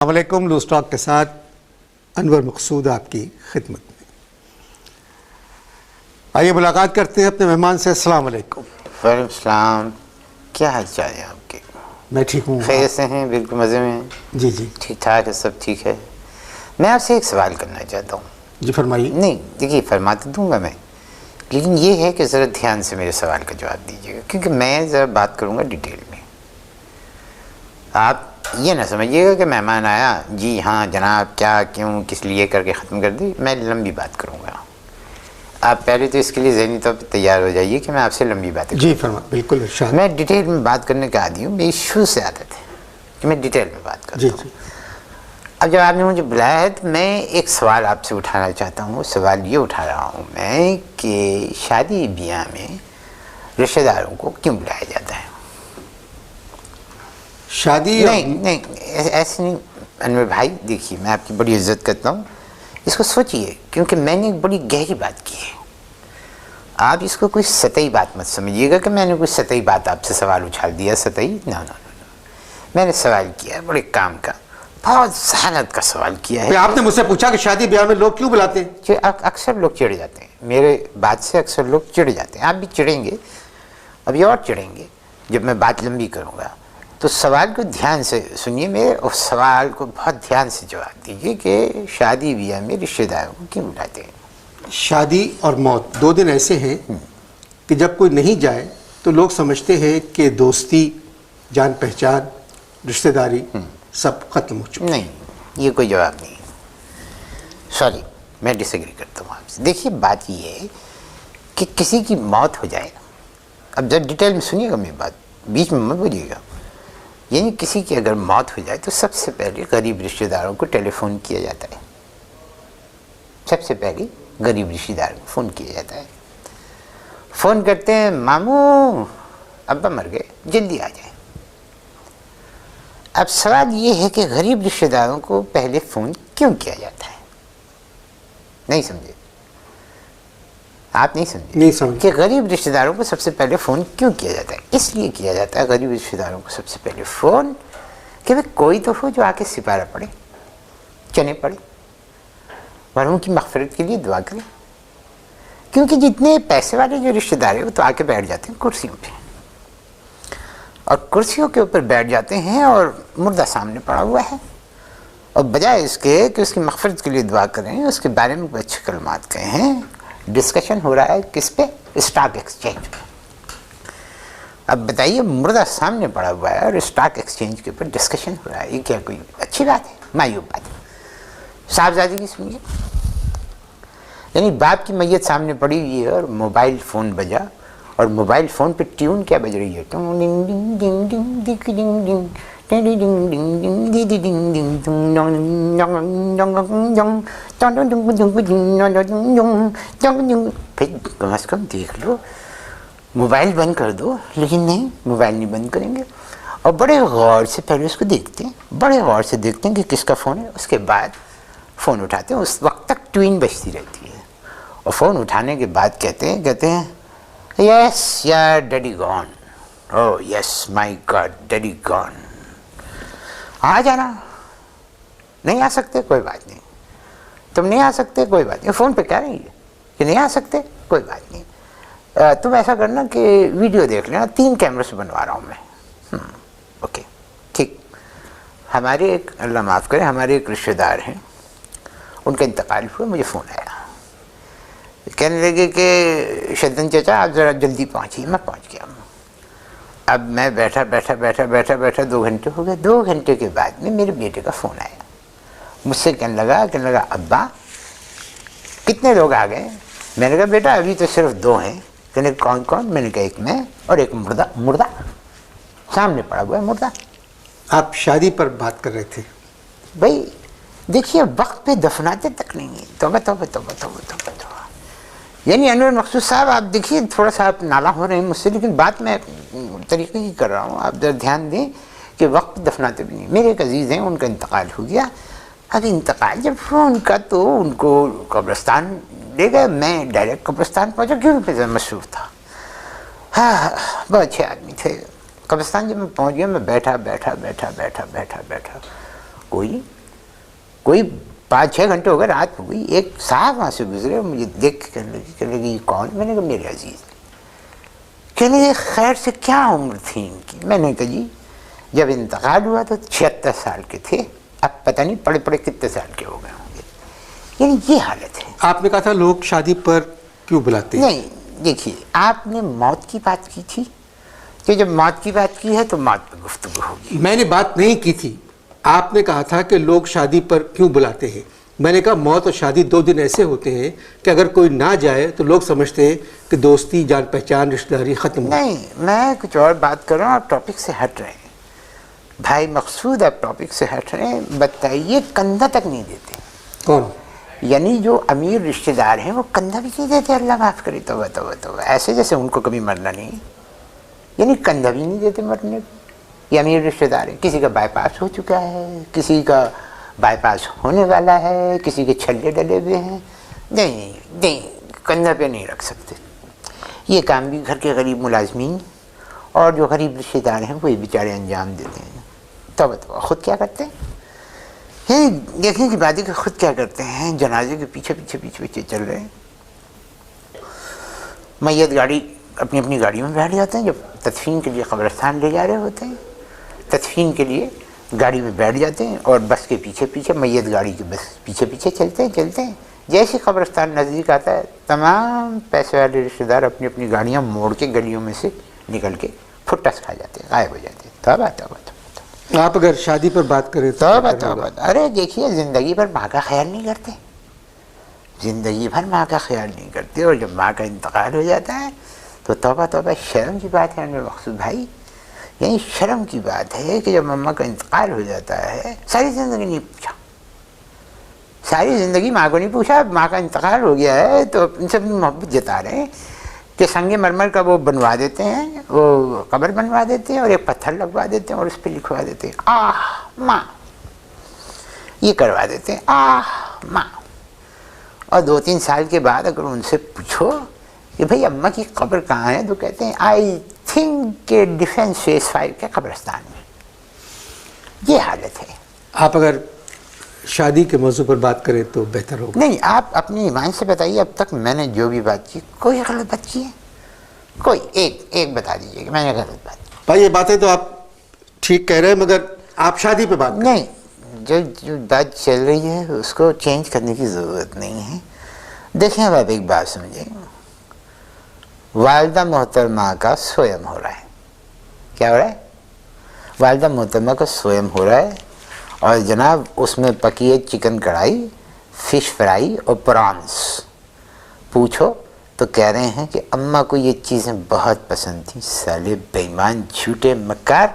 السلام علیکم. Loose talk کے ساتھ انور مقصود آپ کی خدمت میں. آئیے ملاقات کرتے ہیں اپنے مہمان سے. السلام علیکم. وعلیکم السلام. کیا حال چال ہے آپ کے؟ میں ٹھیک ہوں. خیر سے ہیں؟ بالکل مزے میں ہیں؟ جی جی ٹھیک ٹھاک ہے، سب ٹھیک ہے. میں آپ سے ایک سوال کرنا چاہتا ہوں. جی فرمائیے. نہیں دیکھیے، فرما تو دوں گا میں، لیکن یہ ہے کہ ذرا دھیان سے میرے سوال کا جواب دیجیے گا، کیونکہ میں ذرا بات کروں گا ڈیٹیل میں. آپ یہ نہ سمجھیے گا کہ مہمان آیا جی ہاں جناب کیا کیوں کس لیے کر کے ختم کر دی. میں لمبی بات کروں گا. آپ پہلے تو اس کے لیے ذہنی طور پہ تیار ہو جائیے کہ میں آپ سے لمبی باتیں جی فرما بالکل ارشاد. میں ڈیٹیل میں بات کرنے کا عادی ہوں. میری شروع سے عادت ہے کہ میں ڈیٹیل میں بات کرتا ہوں. جی. اب جب آپ نے مجھے بلایا ہے تو میں ایک سوال آپ سے اٹھانا چاہتا ہوں. سوال یہ اٹھا رہا ہوں میں کہ شادی بیاہ میں رشتہ داروں کو کیوں بلایا جاتا ہے؟ شادی نہیں ایسے نہیں انور بھائی. دیکھیے میں آپ کی بڑی عزت کرتا ہوں، اس کو سوچیے، کیونکہ میں نے ایک بڑی گہری بات کی ہے. آپ اس کو کوئی سطحی بات مت سمجھیے گا کہ میں نے کوئی سطحی بات آپ سے سوال اچھال دیا. سطحی نہ میں نے سوال کیا ہے بڑے کام کا، بہت ذہانت کا سوال کیا ہے. آپ نے مجھ سے پوچھا کہ شادی بیاہ میں لوگ کیوں بلاتے ہیں؟ اکثر لوگ چڑھ جاتے ہیں میرے بات سے، اکثر لوگ چڑھ جاتے ہیں. آپ بھی چڑھیں گے، ابھی اور چڑھیں گے جب میں بات لمبی کروں گا. تو سوال کو دھیان سے سنیے میرے، اور سوال کو بہت دھیان سے جواب دیجیے کہ شادی بیاہ میں رشتہ داروں کو کیوں بلاتے ہیں؟ شادی اور موت دو دن ایسے ہیں کہ جب کوئی نہیں جائے تو لوگ سمجھتے ہیں کہ دوستی، جان پہچان، رشتہ داری سب ختم ہو چکا. نہیں، یہ کوئی جواب نہیں. سوری، میں ڈس ایگری کرتا ہوں آپ سے. دیکھیے بات یہ ہے کہ کسی کی موت ہو جائے، اب جب ڈیٹیل میں سنیے گا میری بات، بیچ میں مت بولیے گا. یعنی کسی کی اگر موت ہو جائے تو سب سے پہلے غریب رشتہ داروں کو ٹیلی فون کیا جاتا ہے. سب سے پہلے غریب رشتہ داروں کو فون کیا جاتا ہے. فون کرتے ہیں، ماموں ابا مر گئے، جلدی آ جائیں. اب سوال یہ ہے کہ غریب رشتہ داروں کو پہلے فون کیوں کیا جاتا ہے؟ نہیں سمجھے آپ؟ نہیں سمجھے کہ غریب رشتہ داروں کو سب سے پہلے فون کیوں کیا جاتا ہے؟ اس لیے کیا جاتا ہے غریب رشتہ داروں کو سب سے پہلے فون کہ وہ کوئی تو ہو جو آ کے سپارہ پڑے، چنے پڑے، مرحوم کی مغفرت کے لیے دعا کریں. کیونکہ جتنے پیسے والے جو رشتہ دار ہیں وہ تو آ کے بیٹھ جاتے ہیں کرسیوں پہ، اور کرسیوں کے اوپر بیٹھ جاتے ہیں اور مردہ سامنے پڑا ہوا ہے، اور بجائے اس کے کہ اس کی مغفرت کے لیے دعا کریں، اس کے بارے میں اچھے کلمات کہیں. ڈسکشن ہو رہا ہے کس پہ؟ اسٹاک ایکسچینج پہ. اب بتائیے، مردہ سامنے پڑا ہوا ہے اور اسٹاک ایکسچینج کے اوپر ڈسکشن ہو رہا ہے، یہ کیا کوئی اچھی بات ہے؟ معیوب بات ہے. صاحبزادی کی سنیے، یعنی باپ کی میت سامنے پڑی ہوئی ہے اور موبائل فون بجا، اور موبائل فون پہ ٹیون کیا بج رہی ہے؟ پھر کم از کم دیکھ لو، موبائل بند کر دو. لیکن نہیں، موبائل نہیں بند کریں گے، اور بڑے غور سے پہلے اس کو دیکھتے ہیں، بڑے غور سے دیکھتے ہیں کہ کس کا فون ہے. اس کے بعد فون اٹھاتے ہیں. اس وقت تک ٹوین بجتی رہتی ہے، اور فون اٹھانے کے بعد کہتے ہیں یس یار ڈیڈی گون. او یس مائی گاڈ ڈیڈی گون. آ جانا. نہیں آ سکتے؟ کوئی بات نہیں. تم نہیں آ سکتے؟ کوئی بات نہیں. فون پہ کہہ رہی ہے کہ نہیں آ سکتے؟ کوئی بات نہیں. تم ایسا کرنا کہ ویڈیو دیکھ لینا، 3 کیمرے سے بنوا رہا ہوں میں. اوکے ٹھیک. ہمارے ایک، اللہ معاف کرے، ہمارے ایک رشتہ دار ہیں، ان کا انتقال ہوا. مجھے فون آیا، کہنے لگے کہ شدن چچا آپ ذرا جلدی پہنچیے. میں پہنچ گیا. اب میں بیٹھا 2 گھنٹے ہو گئے. 2 گھنٹے کے بعد میں میرے بیٹے کا فون آیا. مجھ سے کہنے لگا ابا کتنے لوگ آ گئے؟ میں نے کہا بیٹا ابھی تو صرف 2 ہیں. کہنے کون؟ میں نے کہا ایک میں اور ایک مردہ سامنے پڑا ہوا ہے، مردہ. آپ شادی پر بات کر رہے تھے. بھائی دیکھیے، وقت پہ دفناتے تک نہیں ہیں. توبہ. یعنی انور مقصود صاحب، آپ دیکھیے تھوڑا سا آپ نالا ہو رہے ہیں مجھ سے، لیکن بات میں طریقے کی کر رہا ہوں. آپ ذرا دھیان دیں کہ وقت دفناتے بھی نہیں. میرے ایک عزیز ہیں، ان کا انتقال ہو گیا. اب انتقال جب ہوا ان کا تو ان کو قبرستان لے گئے. میں ڈائریکٹ قبرستان پہنچا کیونکہ مشہور تھا. ہاں بہت اچھے آدمی تھے. قبرستان جب میں پہنچ گیا، میں بیٹھا کوئی 5-6 گھنٹے ہو گئے، رات ہو گئی، ایک صاحب وہاں سے گزرے، مجھے دیکھ کے کہنے لگے یہ کون؟ میں نے کہا میرے عزیز۔ کہنے لگے خیر سے کیا عمر تھی ان کی؟ میں نے کہا جی جب انتقال ہوا تو 76 سال کے تھے، اب پتہ نہیں پڑے پڑے کتنے سال کے ہو گئے ہوں گے۔ یعنی یہ حالت ہے۔ آپ نے کہا تھا لوگ شادی پر کیوں بلاتے ہیں؟ نہیں دیکھیے، آپ نے موت کی بات کی تھی کہ جب موت کی بات کی ہے تو موت پہ گفتگو ہوگی۔ میں نے بات نہیں کی تھی، آپ نے کہا تھا کہ لوگ شادی پر کیوں بلاتے ہیں۔ میں نے کہا موت اور شادی 2 دن ایسے ہوتے ہیں کہ اگر کوئی نہ جائے تو لوگ سمجھتے ہیں کہ دوستی، جان پہچان، رشتہ داری ختم ہو۔ نہیں، میں کچھ اور بات کر رہا ہوں، آپ ٹاپک سے ہٹ رہے ہیں بھائی مقصود، آپ ٹاپک سے ہٹ رہے ہیں۔ بتائیے کندھا تک نہیں دیتے، کون؟ یعنی جو امیر رشتہ دار ہیں وہ کندھا بھی نہیں دیتے، اللہ معاف کرے، توبہ توبہ توبہ، ایسے جیسے ان کو کبھی مرنا نہیں، یعنی کندھا بھی نہیں دیتے مرنے کو۔ یہ امیر رشتہ دار ہیں، کسی کا بائی پاس ہو چکا ہے، کسی کا بائی پاس ہونے والا ہے، کسی کے چھلے ڈلے ہوئے ہیں، نہیں کندھا پہ نہیں رکھ سکتے۔ یہ کام بھی گھر کے غریب ملازمین اور جو غریب رشتہ دار ہیں وہی بیچارے انجام دیتے ہیں۔ توبہ توبہ، خود کیا کرتے ہیں؟ دیکھنے کی بات ہے کہ خود کیا کرتے ہیں، جنازے کے پیچھے چل رہے ہیں، میت گاڑی اپنی اپنی گاڑیوں میں بیٹھ جاتے ہیں، جب تدفین کے لیے قبرستان لے جا رہے ہوتے ہیں، تدفین کے لیے گاڑی میں بیٹھ جاتے ہیں اور بس کے پیچھے میت گاڑی کے بس پیچھے چلتے ہیں۔ جیسے قبرستان نزدیک آتا ہے تمام پیسے والے رشتہ دار اپنی اپنی گاڑیاں موڑ کے گلیوں میں سے نکل کے پھٹس کھا جاتے ہیں، غائب ہو جاتے ہیں۔ توبہ، آپ اگر شادی پر بات کریں تو توبہ، ارے دیکھیے زندگی بھر ماں کا خیال نہیں کرتے، زندگی بھر ماں کا خیال نہیں کرتے، اور جب ماں کا انتقال ہو جاتا ہے تو توبہ، شرم کی بات ہے میرے مقصود بھائی، یعنی شرم کی بات ہے کہ جب ماں کا انتقال ہو جاتا ہے، ساری زندگی نہیں پوچھا، ساری زندگی ماں کو نہیں پوچھا، اب ماں کا انتقال ہو گیا ہے تو ان سے اپنی محبت جتا رہے ہیں کہ سنگ مرمر کا وہ بنوا دیتے ہیں، وہ قبر بنوا دیتے ہیں اور ایک پتھر لگوا دیتے ہیں اور اس پہ لکھوا دیتے ہیں آہ ماں، یہ کروا دیتے ہیں آہ ماں۔ اور 2-3 سال کے بعد اگر ان سے پوچھو کہ بھئی اماں کی قبر کہاں ہے تو کہتے ہیں آئی تھنک کہ ڈیفینس فیس 5 کے قبرستان میں۔ یہ حالت ہے۔ آپ اگر شادی کے موضوع پر بات کریں تو بہتر ہوگا۔ نہیں، آپ اپنی ایمان سے بتائیے اب تک میں نے جو بھی بات کی کوئی غلط بات کی ہے؟ کوئی ایک بتا دیجیے کہ میں نے غلط بات کی۔ بھائی یہ باتیں تو آپ ٹھیک کہہ رہے ہیں، مگر آپ شادی پہ بات کریں۔ نہیں، جو بات چل رہی ہے اس کو چینج کرنے کی ضرورت نہیں ہے۔ دیکھیں اب آپ ایک بات سمجھیں، والدہ محترمہ کا سویم ہو رہا ہے، کیا ہو رہا ہے؟ والدہ محترمہ کا سویم ہو رہا ہے، اور جناب اس میں پکی ہے چکن کڑھائی، فش فرائی اور پرانس۔ پوچھو تو کہہ رہے ہیں کہ اماں کو یہ چیزیں بہت پسند تھیں، سالے بے ایمان جھوٹے مکار۔